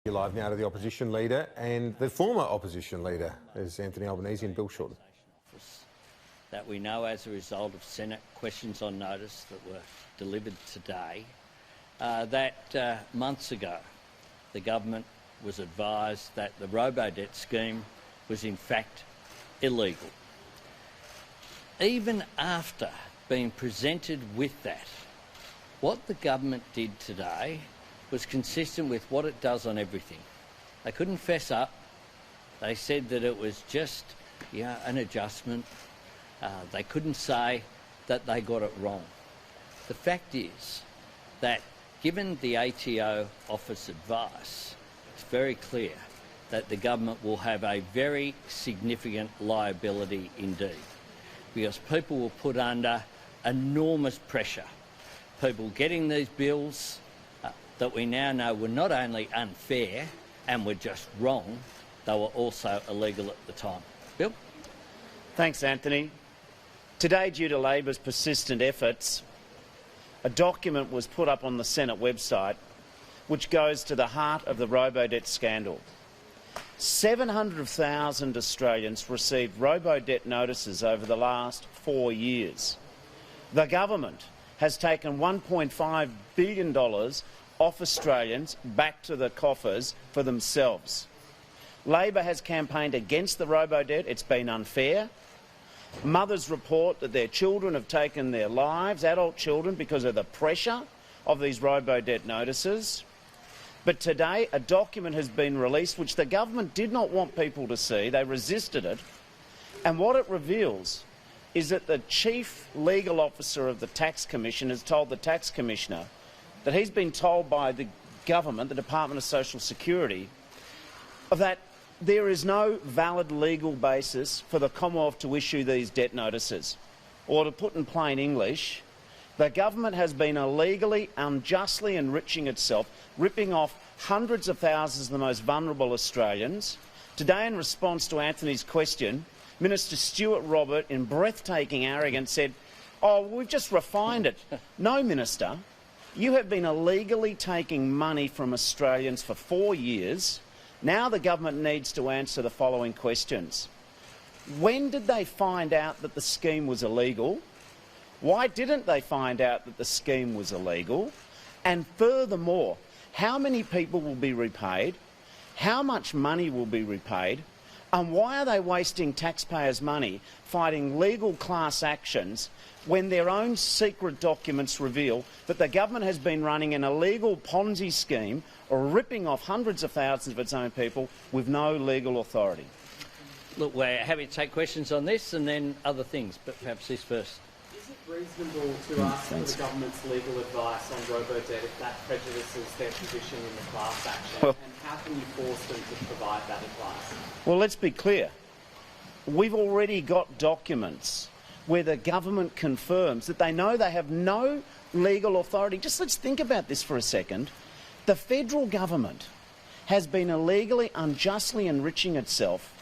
You're live now to the opposition leader and the former opposition leader, as Anthony Albanese and Bill Shorten. That we know as a result of Senate questions on notice that were delivered today, that months ago the government was advised that the robo-debt scheme was in fact illegal. Even after being presented with that, what the government did today was consistent with what it does on everything. They couldn't fess up. They said that it was just an adjustment. They couldn't say that they got it wrong. The fact is that given the ATO office advice, it's very clear that the government will have a very significant liability indeed, because people will put under enormous pressure. People getting these bills that we now know were not only unfair and were just wrong, they were also illegal at the time. Bill? Thanks, Anthony. Today, due to Labor's persistent efforts, a document was put up on the Senate website which goes to the heart of the robo-debt scandal. 700,000 Australians received robo-debt notices over the last 4 years. The government has taken $1.5 billion off Australians back to the coffers for themselves. Labor has campaigned against the robo-debt. It's been unfair. Mothers report that their children have taken their lives, adult children, because of the pressure of these robo-debt notices. But today a document has been released which the government did not want people to see. They resisted it. And what it reveals is that the chief legal officer of the Tax Commission has told the Tax Commissioner that he's been told by the government, the Department of Social Security, that there is no valid legal basis for the Commonwealth to issue these debt notices. Or to put in plain English, the government has been illegally, unjustly enriching itself, ripping off hundreds of thousands of the most vulnerable Australians. Today, in response to Anthony's question, Minister Stuart Robert, in breathtaking arrogance, said, "Oh, we've just refined it." No, Minister. You have been illegally taking money from Australians for 4 years. Now the government needs to answer the following questions. When did they find out that the scheme was illegal? Why didn't they find out that the scheme was illegal? And furthermore, how many people will be repaid? How much money will be repaid? And why are they wasting taxpayers' money fighting legal class actions when their own secret documents reveal that the government has been running an illegal Ponzi scheme or ripping off hundreds of thousands of its own people with no legal authority? Look, we're happy to take questions on this and then other things, but perhaps this first. Is it reasonable to ask for the government's legal advice on robo-debt if that prejudices their position in the class action? And how can you force them to provide that advice? Well, let's be clear. We've already got documents where the government confirms that they know they have no legal authority. Just let's think about this for a second. The federal government has been illegally, unjustly enriching itself